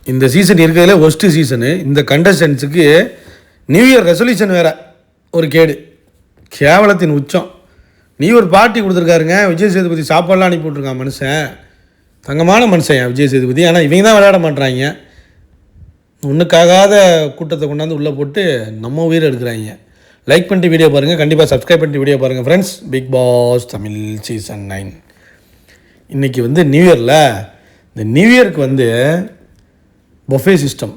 இந்த சீசன் இருக்கிறதுல worst season. இந்த கண்டஸ்டன்ஸுக்கு நியூ இயர் ரெசல்யூஷன் வேறு ஒரு கேடு, கேவலத்தின் உச்சம். ஒரு பார்ட்டி கொடுத்துருக்காருங்க, விஜய் சேதுபதி சாப்பாடெலாம் அனுப்பி விட்ருக்கான். மனுஷன் தங்கமான மனுஷன் விஜய் சேதுபதி. ஆனால் இவங்க தான் விளையாட மாட்டுறாங்க. ஒன்றுக்காகாத கூட்டத்தை கொண்டாந்து உள்ளே போட்டு நம்ம உயிரை எடுக்கிறாங்க. லைக் பண்ணிட்டு வீடியோ பாருங்கள், கண்டிப்பாக சப்ஸ்கிரைப் பண்ணிட்டு வீடியோ பாருங்கள் friends. Bigg Boss Tamil season 9 இன்றைக்கி நியூ இயரில், இந்த நியூ இயருக்கு பொஃபே சிஸ்டம்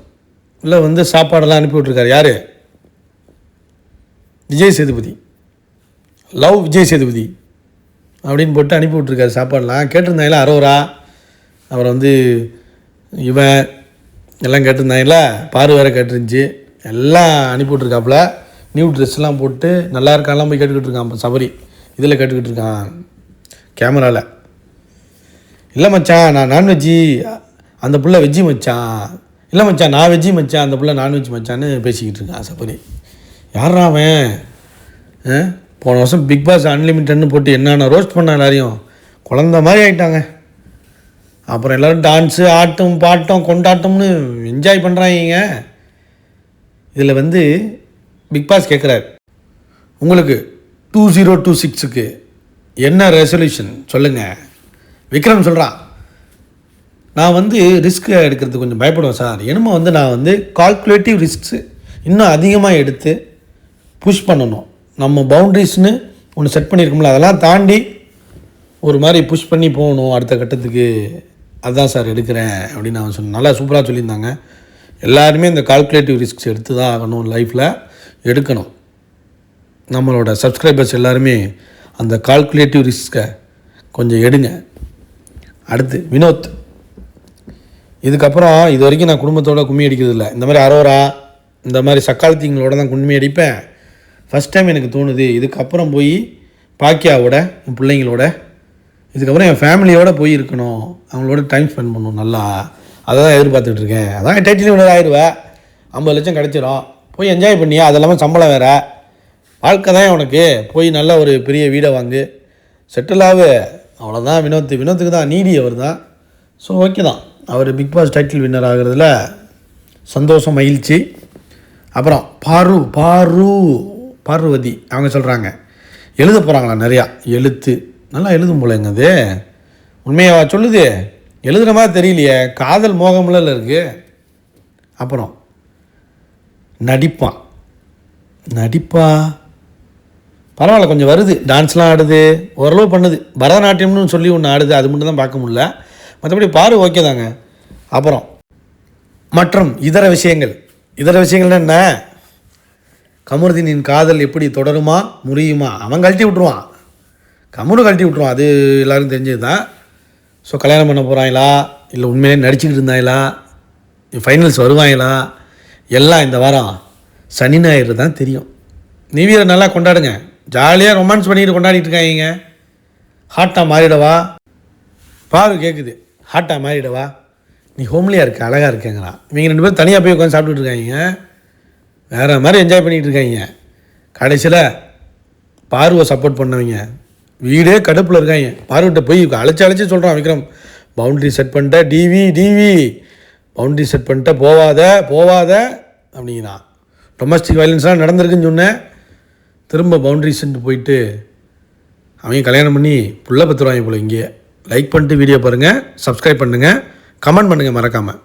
இல்லை சாப்பாடெல்லாம் அனுப்பி விட்ருக்காரு. யார்? விஜய் சேதுபதி. லவ் விஜய் சேதுபதி அப்படின்னு போட்டு அனுப்பி விட்ருக்காரு சாப்பாடெலாம். கேட்டிருந்தாங்களா அரோரா, அவர் இவன் எல்லாம் கேட்டிருந்தாங்களா, பாரு வேறு கேட்டுருந்துச்சு, எல்லாம் அனுப்பி விட்ருக்காப்புல. நியூ ட்ரெஸ்லாம் போட்டு நல்லா இருக்கான்லாம் போய் கேட்டுக்கிட்டு இருக்கான். சபரி இதில் கேட்டுக்கிட்டு இருக்கான் கேமராவில். இல்லை மச்சான் நான் நான்வெஜ்ஜி, அந்த பிள்ளை வெஜ்ஜி மச்சான். இல்லை மச்சான் நான் வெஜ்ஜி மச்சான், அந்த பிள்ளை நான்வெஜ் மச்சான்னு பேசிக்கிட்டு இருக்கான் சபரி. யாரா அவன்? போன வருஷம் பிக் பாஸ் அன்லிமிட்டட்னு போட்டு என்னென்ன ரோஸ்ட் பண்ண எல்லாரையும் குழந்த மாதிரி ஆகிட்டாங்க. அப்புறம் எல்லோரும் டான்ஸு ஆட்டம் பாட்டம் கொண்டாட்டம்னு என்ஜாய் பண்ணுறாங்க. இதில் பிக் பாஸ் கேட்குறாரு, உங்களுக்கு 2026க்கு என்ன ரெசல்யூஷன் சொல்லுங்கள். விக்ரம் சொல்கிறான், நான் ரிஸ்க் எடுக்கிறதுக்கு கொஞ்சம் பயப்படுவேன் சார். என்னமோ நான் கால்குலேட்டிவ் ரிஸ்க்ஸு இன்னும் அதிகமாக எடுத்து புஷ் பண்ணணும். நம்ம பவுண்ட்ரிஸ்னு ஒன்று செட் பண்ணியிருக்கோம்ல, அதெல்லாம் தாண்டி ஒரு மாதிரி புஷ் பண்ணி போகணும் அடுத்த கட்டத்துக்கு. அதுதான் சார் எடுக்கிறேன் அப்படின்னு அவன் சொன்ன. நல்லா சூப்பராக சொல்லியிருந்தாங்க. எல்லாருமே இந்த கால்குலேட்டிவ் ரிஸ்க்ஸ் எடுத்து தான் ஆகணும், லைஃப்பில் எடுக்கணும். நம்மளோட சப்ஸ்கிரைபர்ஸ் எல்லாருமே அந்த கால்குலேட்டிவ் ரிஸ்க்கை கொஞ்சம் எடுங்க. அடுத்து வினோத். இதுக்கப்புறம் இது வரைக்கும் நான் குடும்பத்தோடு கும்மி அடிக்கிறது இல்லை. இந்த மாதிரி அரோரா இந்த மாதிரி சக்காலத்திங்களோட தான் கும்மி அடிப்பேன். ஃபஸ்ட் டைம் எனக்கு தோணுது இதுக்கப்புறம் போய் பாக்கியாவோட என் பிள்ளைங்களோட இதுக்கப்புறம் என் ஃபேமிலியோடு போய் இருக்கணும், அவங்களோட டைம் ஸ்பெண்ட் பண்ணணும் நல்லா. அதை தான் எதிர்பார்த்துட்ருக்கேன். அதான் டைட்டில் வினர் ஆயிடுவேன், 50 லட்சம் கிடச்சிரும், போய் என்ஜாய் பண்ணியா. அது இல்லாமல் சம்பளம் வேறு. வாழ்க்கை தான் உனக்கு, போய் நல்ல ஒரு பெரிய வீடை வாங்கு, செட்டில் ஆகு, அவ்வளோதான். வினோத்துக்கு தான் நீடி அவர் தான். ஸோ ஓகே தான், அவர் பிக் பாஸ் டைட்டில் வின்னர் ஆகிறதுல சந்தோஷம், மகிழ்ச்சி. அப்புறம் பார்வதி அவங்க சொல்கிறாங்க எழுத போகிறாங்களா நிறையா எழுத்து. நல்லா எழுதும் போலங்க. அது உண்மையாவா சொல்லுது? எழுதுகிற மாதிரி தெரியலையே, காதல் மோகம்லாம் இருக்குது. அப்புறம் நடிப்பா பரவாயில்ல, கொஞ்சம் வருது, டான்ஸ்லாம் ஆடுது, ஓரளவு பண்ணுது. பரதநாட்டியம்னு சொல்லி ஒன்று ஆடுது, அது மட்டும் தான் பார்க்க முடியல. மற்றபடி ஓகே தாங்க. அப்புறம் மற்றும் இதர விஷயங்கள் என்ன? கமருதீனின் காதல் எப்படி தொடருமா முறியுமா? அவன் கழட்டி விட்ருவான், கமரு அது எல்லோரும் தெரிஞ்சது தான். ஸோ கல்யாணம் பண்ண போகிறாங்களா, இல்லை உண்மையிலே நடிச்சுக்கிட்டு இருந்தாங்களா, ஃபைனல்ஸ் வருவாங்களா, எல்லாம் இந்த வாரம் சனி ஞாயிறு தான் தெரியும். நியூ இயரை நல்லா கொண்டாடுங்க, ஜாலியாக ரொமான்ஸ் பண்ணிட்டு கொண்டாடிட்டு இருக்காங்க. ஹாட்டாக மாறிடவா பாரு கேட்குது, ஹாட்டாக மாறிடவா, நீ ஹோம்லியாக இருக்க, அழகாக இருக்கேங்கிறான். இவங்க 2 பேரும் தனியாக போய் உட்காந்து சாப்பிட்டுட்டு இருக்காங்க, வேறு மாதிரி என்ஜாய் பண்ணிகிட்டு இருக்காங்க. கடைசியில் பார்வை சப்போர்ட் பண்ணவங்க வீடே கடுப்பில் இருக்காங்க. பார்வட்ட போய் அழைச்சி சொல்கிறான் விக்ரம், பவுண்ட்ரி செட் பண்ணிட்ட, டிவி பவுண்ட்ரி செட் பண்ணிட்ட, போவாத அப்படிங்கிறான். டொமஸ்டிக் வயலன்ஸ்லாம் நடந்திருக்குன்னு சொன்னேன். திரும்ப பவுண்ட்ரி செட்டு போயிட்டு அவங்க கல்யாணம் பண்ணி புள்ள பத்துருவாங்க போல். இங்கேயே லைக் பண்ணிட்டு வீடியோ பாருங்கள், சப்ஸ்கிரைப் பண்ணுங்கள், கமெண்ட் பண்ணுங்கள் மறக்காமல்.